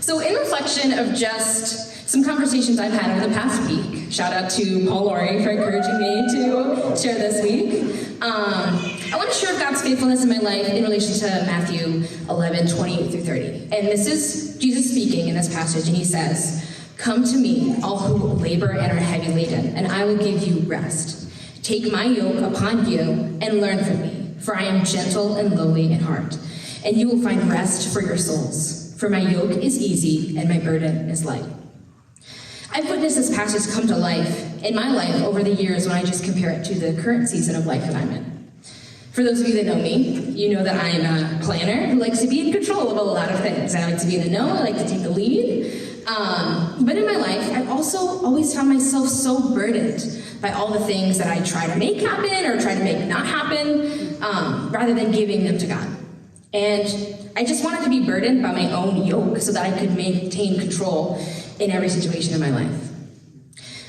So in reflection of just some conversations I've had over the past week, shout out to Paul Laurie for encouraging me to share this week, I want to share God's faithfulness in my life in relation to Matthew 11:28 through 30. And this is Jesus speaking in this passage, and he says, "Come to me, all who labor and are heavy laden, and I will give you rest. Take my yoke upon you and learn from me, for I am gentle and lowly in heart, and you will find rest for your souls. For my yoke is easy and my burden is light." I've witnessed this passage come to life in my life over the years when I just compare it to the current season of life that I'm in. For those of you that know me, you know that I'm a planner who likes to be in control of a lot of things. I like to be in the know, I like to take the lead. But in my life, I've also always found myself so burdened by all the things that I try to make happen or try to make not happen, rather than giving them to God. And I just wanted to be burdened by my own yoke so that I could maintain control in every situation in my life.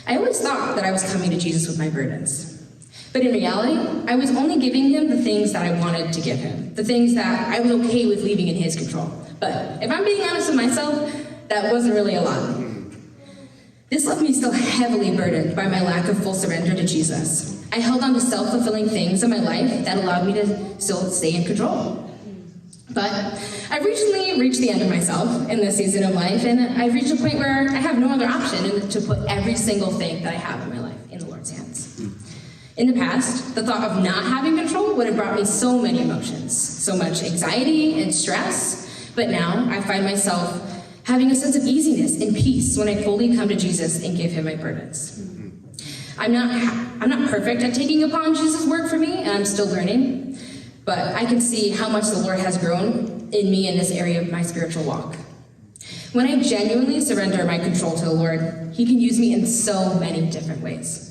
I always thought that I was coming to Jesus with my burdens. But in reality, I was only giving him the things that I wanted to give him, the things that I was okay with leaving in his control. But if I'm being honest with myself, that wasn't really a lot. This left me still heavily burdened by my lack of full surrender to Jesus. I held on to self-fulfilling things in my life that allowed me to still stay in control. But I've recently reached the end of myself in this season of life, and I've reached a point where I have no other option than to put every single thing that I have in my life in the Lord's hands. In the past, the thought of not having control would have brought me so many emotions, so much anxiety and stress, but now I find myself having a sense of easiness and peace when I fully come to Jesus and give him my burdens. I'm not perfect at taking upon Jesus' work for me, and I'm still learning. But I can see how much the Lord has grown in me in this area of my spiritual walk. When I genuinely surrender my control to the Lord, he can use me in so many different ways.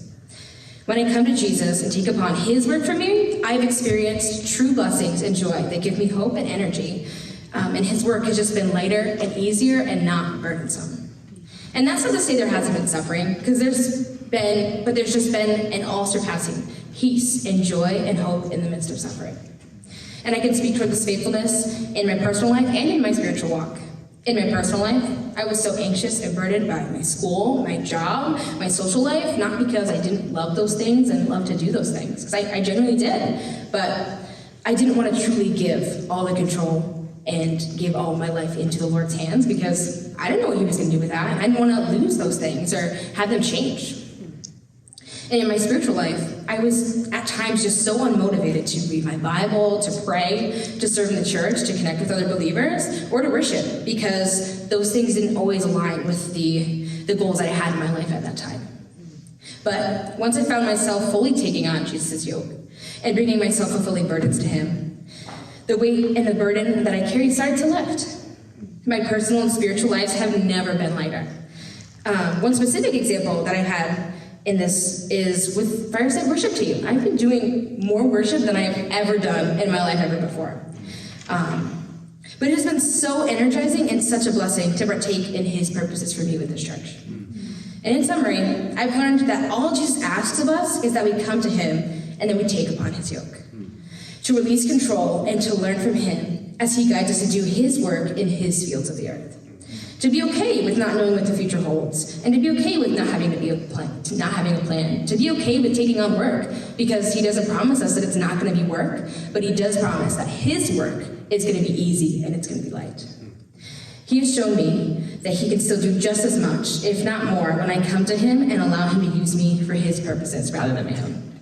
When I come to Jesus and take upon his work for me, I've experienced true blessings and joy that give me hope and energy. And his work has just been lighter and easier and not burdensome. And that's not to say there hasn't been suffering, because there's just been an all-surpassing peace and joy and hope in the midst of suffering. And I can speak toward this faithfulness in my personal life and in my spiritual walk. In my personal life, I was so anxious and burdened by my school, my job, my social life, not because I didn't love those things and love to do those things, because I genuinely did, but I didn't want to truly give all the control and give all my life into the Lord's hands, because I didn't know what he was going to do with that, and I didn't want to lose those things or have them change. And in my spiritual life, I was at times just so unmotivated to read my Bible, to pray, to serve in the church, to connect with other believers, or to worship, because those things didn't always align with the goals I had in my life at that time. But once I found myself fully taking on Jesus' yoke and bringing my self-fulfilling burdens to him, the weight and the burden that I carried started to lift. My personal and spiritual lives have never been lighter. One specific example that I've had in this is with Fireside Worship Team. I've been doing more worship than I have ever done in my life ever before. But it has been so energizing and such a blessing to partake in his purposes for me with this church. And in summary, I've learned that all Jesus asks of us is that we come to him and then we take upon his yoke, to release control and to learn from him as he guides us to do his work in his fields of the earth. To be okay with not knowing what the future holds, and to be okay with not having a plan, to be okay with taking on work, because he doesn't promise us that it's not going to be work, but he does promise that his work is going to be easy and it's going to be light. He has shown me that he can still do just as much, if not more, when I come to him and allow him to use me for his purposes rather than my own.